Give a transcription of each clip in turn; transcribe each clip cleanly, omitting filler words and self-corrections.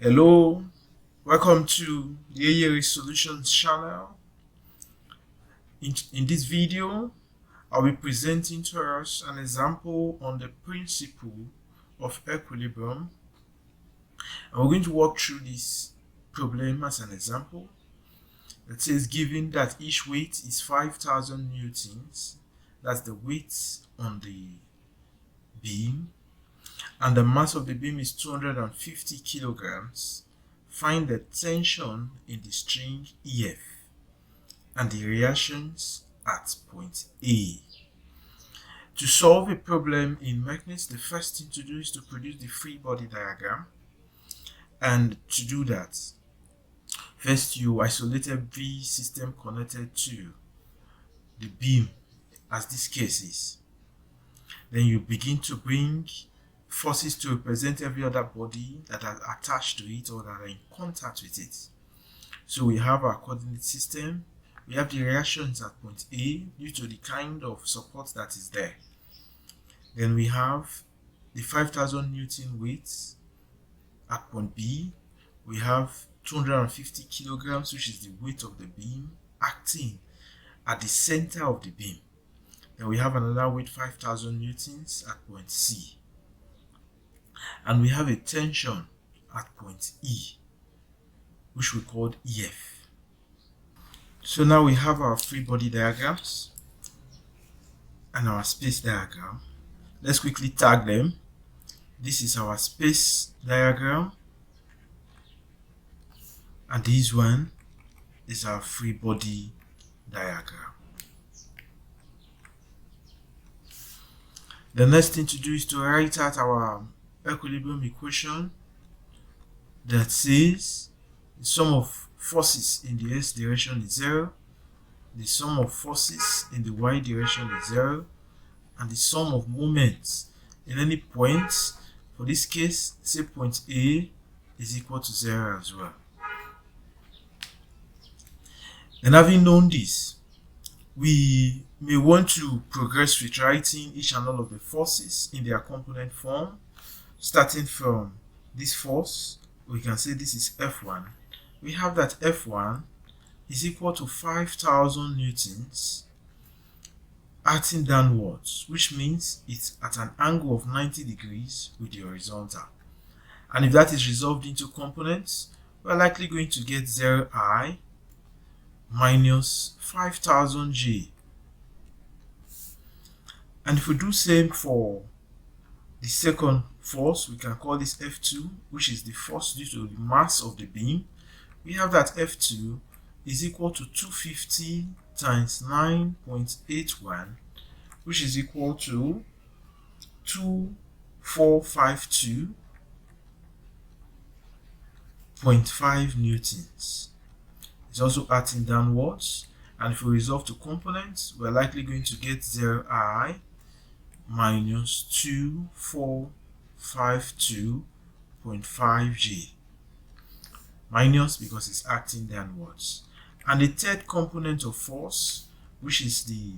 Hello, welcome to the AERE Solutions channel. In this video, I'll be presenting to us an example on the principle of equilibrium. And we're going to walk through this problem as an example. That says, given that each weight is 5,000 newtons, that's the weight on the beam, and the mass of the beam is 250 kilograms, find the tension in the string EF and the reactions at point A. To solve a problem in mechanics, the first thing to do is to produce the free body diagram. And to do that, first you isolate every system connected to the beam, as this case is. Then you begin to bring forces to represent every other body that are attached to it or that are in contact with it. So we have our coordinate system, we have the reactions at point A due to the kind of support that is there. Then we have the 5,000 Newton weight at point B. We have 250 kilograms, which is the weight of the beam, acting at the center of the beam. Then we have another weight, 5,000 newtons at point C. And we have a tension at point E, which we called EF. So now we have our free body diagrams and our space diagram. Let's quickly tag them. This is our space diagram, and this one is our free body diagram. The next thing to do is to write out our equilibrium equation that says the sum of forces in the x direction is 0, the sum of forces in the y direction is 0, and the sum of moments in any point, for this case, say point A, is equal to 0 as well. And having known this, we may want to progress with writing each and all of the forces in their component form. Starting from this force, we can say this is F1. We have that F1 is equal to 5,000 newtons acting downwards, which means it's at an angle of 90 degrees with the horizontal. And if that is resolved into components, we're likely going to get 0I minus 5,000 J. And if we do same for the second force, we can call this F2, which is the force due to the mass of the beam. We have that F2 is equal to 250 times 9.81, which is equal to 2452.5 newtons. It's also acting downwards, and if we resolve to components, we're likely going to get 0I minus 2452.5 J, minus because it's acting downwards. And the third component of force, which is the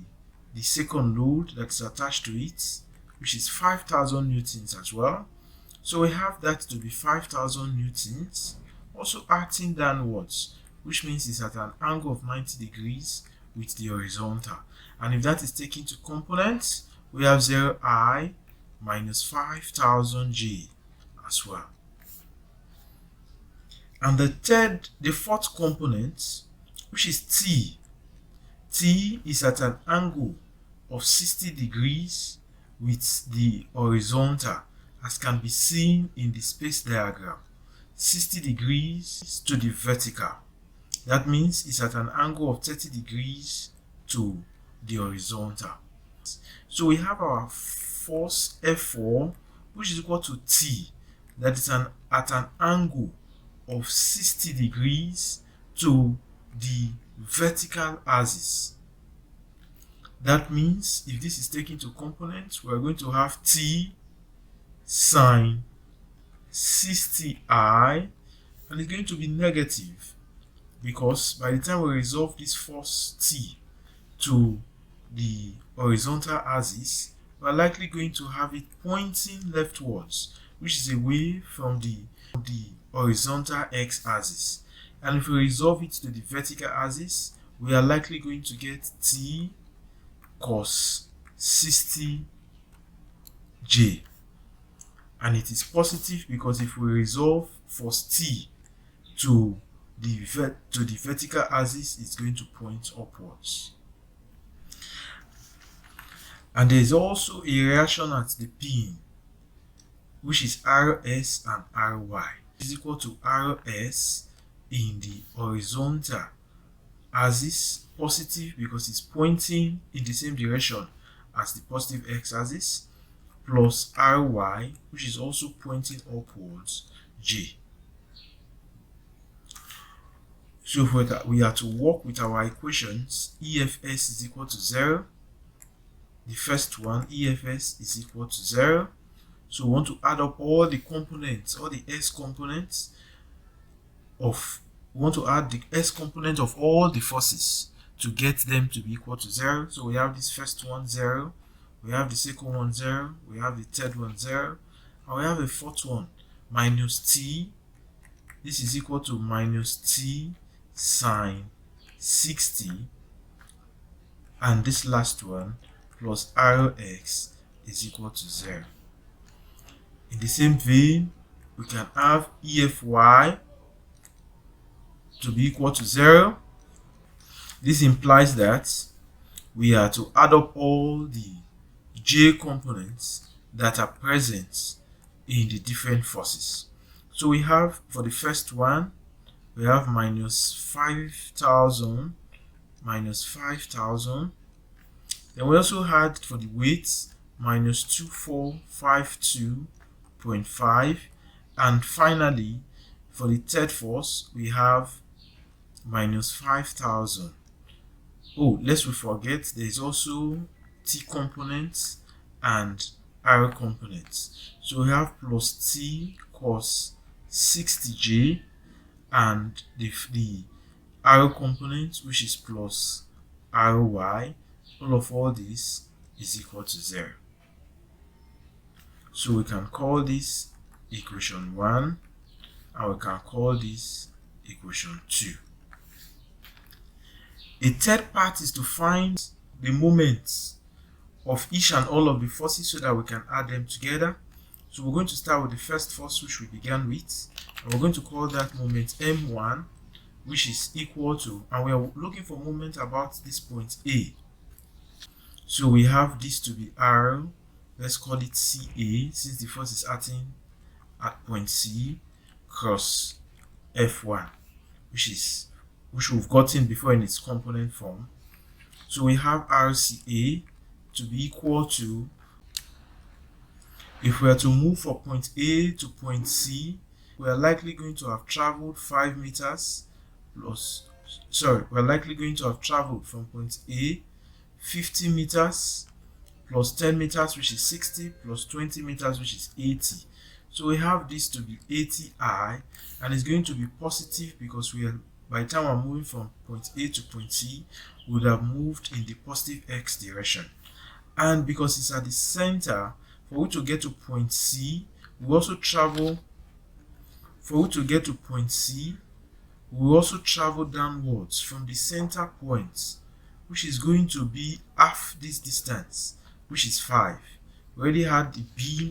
second load that's attached to it, which is 5,000 newtons as well. So we have that to be 5,000 newtons, also acting downwards, which means it's at an angle of 90 degrees with the horizontal. And if that is taken to components, we have 0I minus 5,000 J as well. And the fourth component, which is T. T is at an angle of 60 degrees with the horizontal, as can be seen in the space diagram. 60 degrees to the vertical. That means it's at an angle of 30 degrees to the horizontal. So we have our force F4, which is equal to T, that is at an angle of 60 degrees to the vertical axis. That means if this is taken to components, we're going to have T sine 60I, and it's going to be negative, because by the time we resolve this force T to the horizontal axis, we're likely going to have it pointing leftwards, which is away from the horizontal x-axis. And if we resolve it to the vertical axis, we are likely going to get t cos 60j. And it is positive because if we resolve for t to the vertical axis, it's going to point upwards. And there is also a reaction at the pin, which is Rs and Ry. Is equal to Rs in the horizontal axis, positive because it's pointing in the same direction as the positive x-axis, plus Ry, which is also pointing upwards, J. So if we are to work with our equations, EFS is equal to 0. The first one, EFS is equal to 0. So we want to add up all the components, all the S components of, we want to add the S component of all the forces to get them to be equal to 0. So we have this first one 0, we have the second one 0, we have the third one 0, and we have a fourth one minus T. This is equal to minus T sine 60, and this last one plus Rx is equal to 0. In the same vein, we can have EFY to be equal to 0. This implies that we are to add up all the J components that are present in the different forces. So we have, for the first one, we have minus 5,000, minus 5,000. Then we also had, for the weights, minus 2452.5. And finally, for the third force, we have minus 5,000. Oh, lest we forget, there is also T components and R components. So we have plus T cos 60j, and the R component, which is plus Ry. All this is equal to 0. So we can call this equation 1, and we can call this equation 2. A third part is to find the moments of each and all of the forces so that we can add them together. So we're going to start with the first force, which we began with, and we're going to call that moment M1, which is equal to, and we are looking for moment about this point A. So we have this to be R, let's call it CA, since the force is acting at point C, cross F1, which we've gotten before in its component form. So we have RCA to be equal to, if we are to move from point A to point C, we are likely going to have traveled 5 meters plus, we're likely going to have traveled from point A 50 meters plus 10 meters, which is 60, plus 20 meters, which is 80. So we have this to be 80I, and it's going to be positive because by the time we're moving from point A to point C, we would have moved in the positive X direction. And because it's at the center, for we to get to point C, we also travel, downwards from the center point, which is going to be half this distance, which is 5. We already had the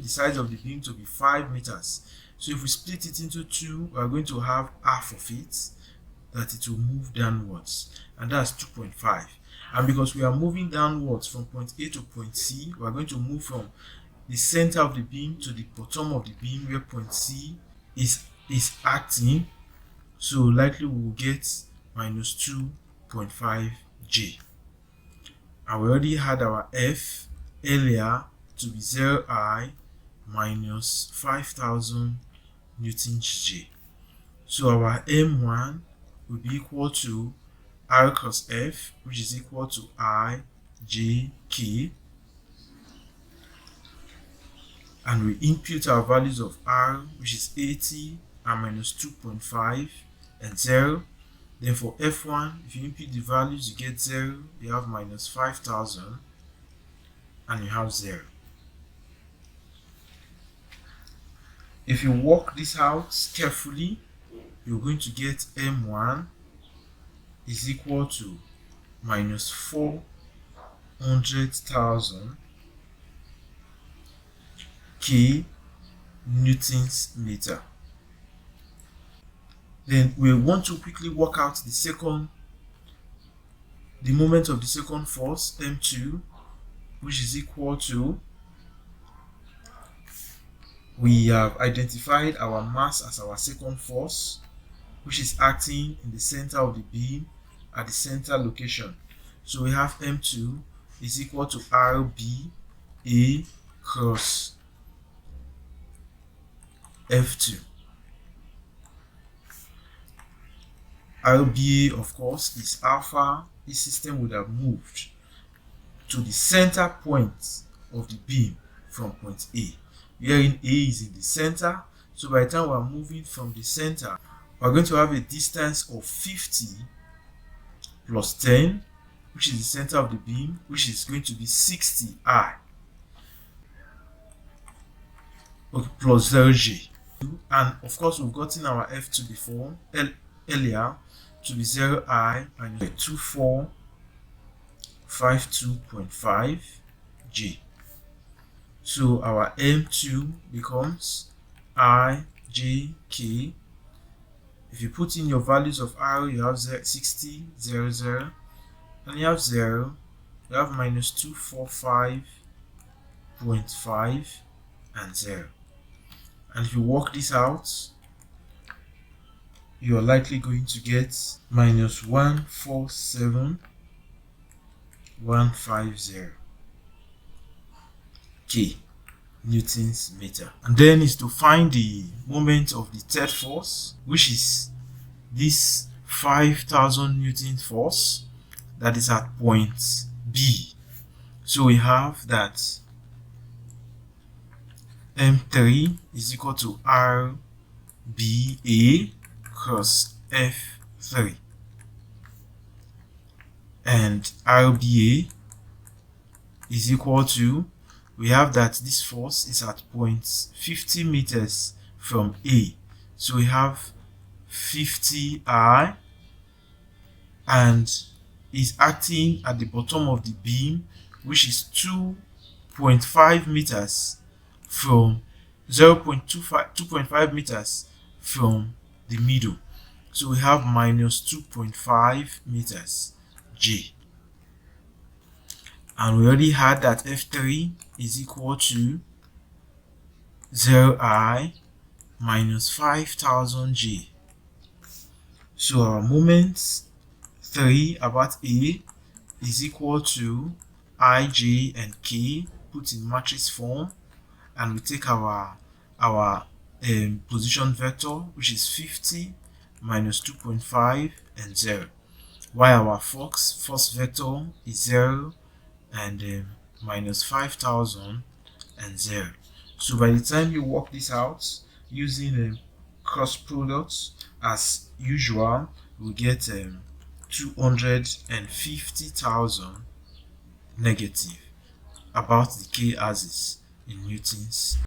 size of the beam to be 5 meters. So if we split it into 2, we are going to have half of it, that it will move downwards, and that's 2.5. And because we are moving downwards from point A to point C, we are going to move from the center of the beam to the bottom of the beam where point C is acting. So likely we will get minus 2.5 J. And we already had our F earlier to be 0I minus 5,000 newtons J. So our M1 will be equal to R cos F, which is equal to I J K. And we input our values of R, which is 80 and minus 2.5 and 0. Then for F1, if you input the values, you get 0, you have minus 5,000, and you have 0. If you work this out carefully, you're going to get m1 is equal to minus 400,000 k newtons meter. Then we want to quickly work out the moment of the second force, m2, which is equal to, we have identified our mass as our second force, which is acting in the center of the beam at the center location. So we have m2 is equal to RBA cross F2. RBA, of course, is alpha. This system would have moved to the center point of the beam from point A. Wherein A is in the center, so by the time we are moving from the center, we are going to have a distance of 50 plus 10, which is the center of the beam, which is going to be 60I. Okay, plus 0G. And of course, we've gotten our F2 before, earlier, to be 0I minus 2452.5 G. So our M2 becomes IJK. If you put in your values of R, you have 60, 0, 0, and you have 0, you have minus 245.5 and 0. And if you work this out, you are likely going to get minus 147,150 K newtons meter. And then is to find the moment of the third force, which is this 5,000 Newton force that is at point B. So we have that M3 is equal to RBA cross F3, and RBA is equal to, we have that this force is at point 50 meters from A, so we have 50I, and is acting at the bottom of the beam, which is 2.5 meters from 2.5 meters from the middle. So we have minus 2.5 meters G. And we already had that F3 is equal to 0I minus 5,000 G. So our moment 3 about A is equal to IJ and K put in matrix form, and we take our position vector, which is 50 minus 2.5 and 0, while our force vector is 0 and minus 5,000 and 0. So by the time you work this out using cross products as usual, we get 250,000 negative about the K axis in newtons.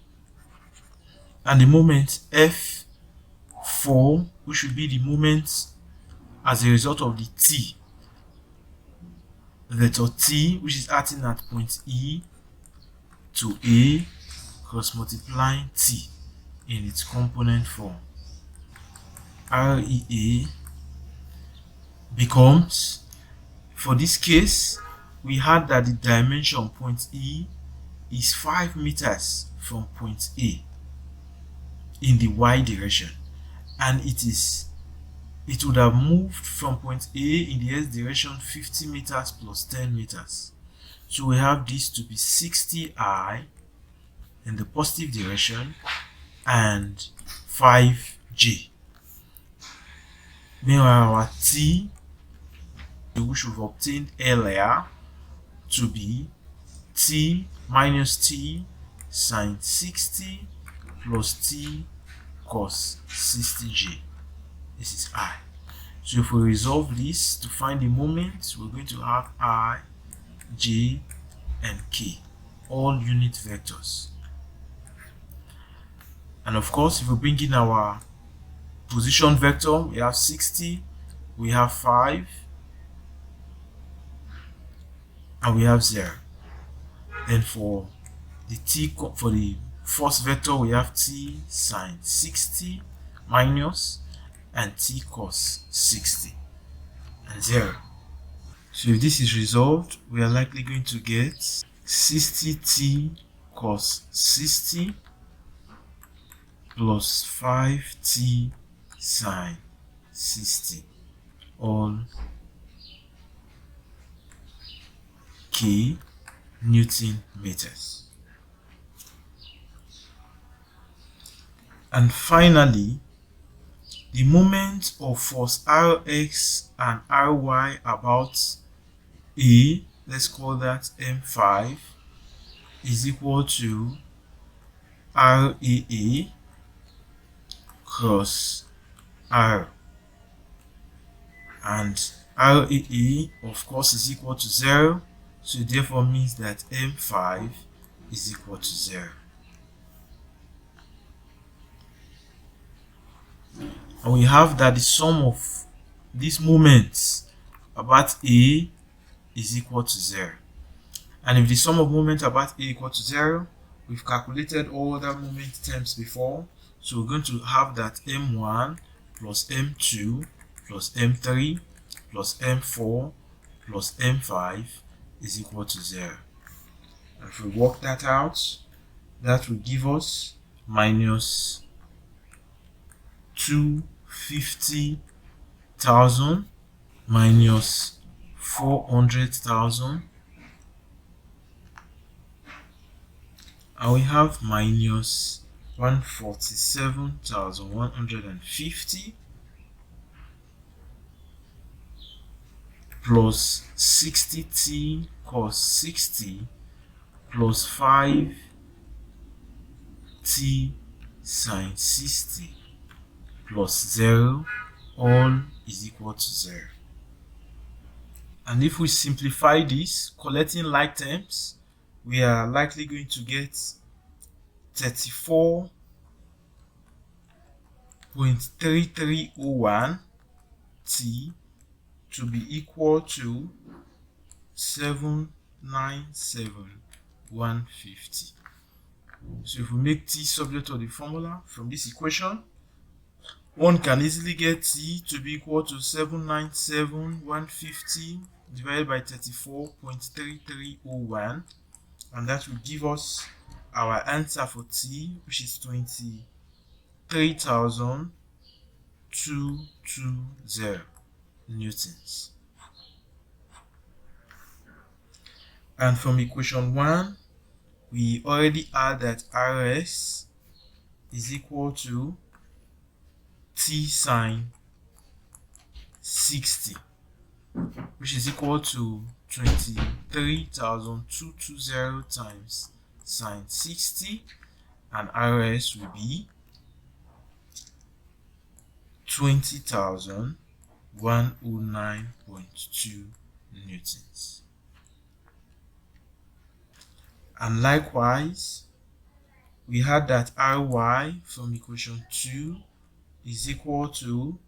And the moment F4, which will be the moment as a result of the T, vector T, which is acting at point E to A, cross multiplying T in its component form. REA becomes, for this case, we had that the dimension point E is 5 meters from point A in the y direction, and it would have moved from point A in the x direction 50 meters plus 10 meters. So we have this to be 60I in the positive direction and 5J. Meanwhile, our T, which we've obtained earlier, to be T minus T sine 60 plus T cos 60J. This is I. So if we resolve this to find the moment, we're going to have I, J, and K, all unit vectors. And of course, if we bring in our position vector, we have 60, we have 5, and we have 0. Then for the first vector, we have t sine 60 minus and t cos 60 and 0. So if this is resolved, we are likely going to get 60t cos 60 plus 5t sine 60 all k Newton meters. And finally, the moment of force Rx and Ry about A, let's call that M5, is equal to RAA cross R. And RAA, of course, is equal to 0, so it therefore means that M5 is equal to 0. And we have that the sum of these moments about A is equal to 0. And if the sum of moments about A equal to 0, we've calculated all the moment terms before. So we're going to have that M1 plus M2 plus M3 plus M4 plus M5 is equal to 0. And if we work that out, that will give us minus 250,000 minus 400,000, and we have minus 147,150 plus 60t cos 60 plus 5t sine 60 plus 0 all is equal to 0. And if we simplify this, collecting like terms, we are likely going to get 34.3301 t to be equal to 797,150. So if we make t subject to the formula from this equation, one can easily get t to be equal to 797,150 divided by 34.3301, and that will give us our answer for t, which is 23,220 newtons. And from equation 1, we already had that Rs is equal to t sine 60, which is equal to 23,220 times sine 60, and Rs will be 20,109.2 newtons. And likewise, we had that Ry from equation 2 is equal to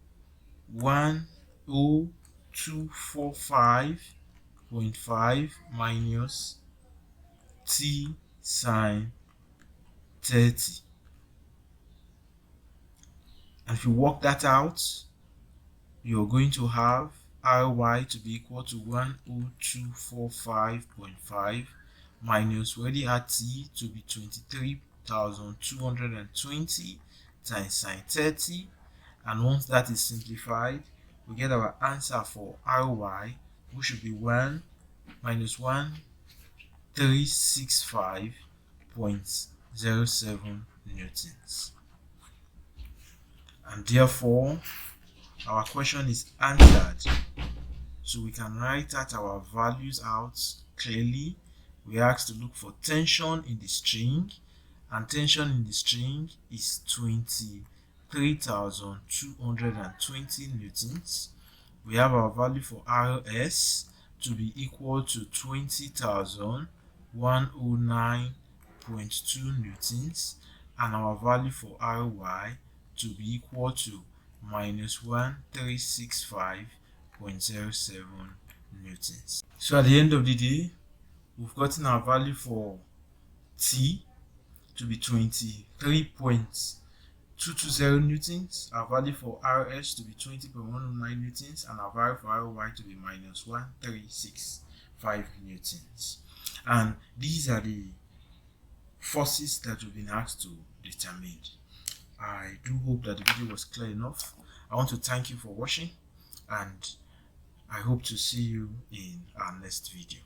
10245.5 minus t sine 30. And if you work that out, you're going to have Ry to be equal to 10245.5 minus, we already had t to be 23,220 times sine 30. And once that is simplified, we get our answer for Ry, which should be 1 minus 1365.07 newtons. And therefore, our question is answered. So we can write out our values out clearly. We are asked to look for tension in the string, and tension in the string is 23,220 newtons. We have our value for Rs to be equal to 20,109.2 newtons. and our value for Ry to be equal to minus 1365.07 newtons. So at the end of the day, we've gotten our value for T to be 23.220 newtons, our value for Rs to be 20.109 newtons, and our value for Ry to be minus 1365 newtons. And these are the forces that we've been asked to determine. I do hope that the video was clear enough. I want to thank you for watching, and I hope to see you in our next video.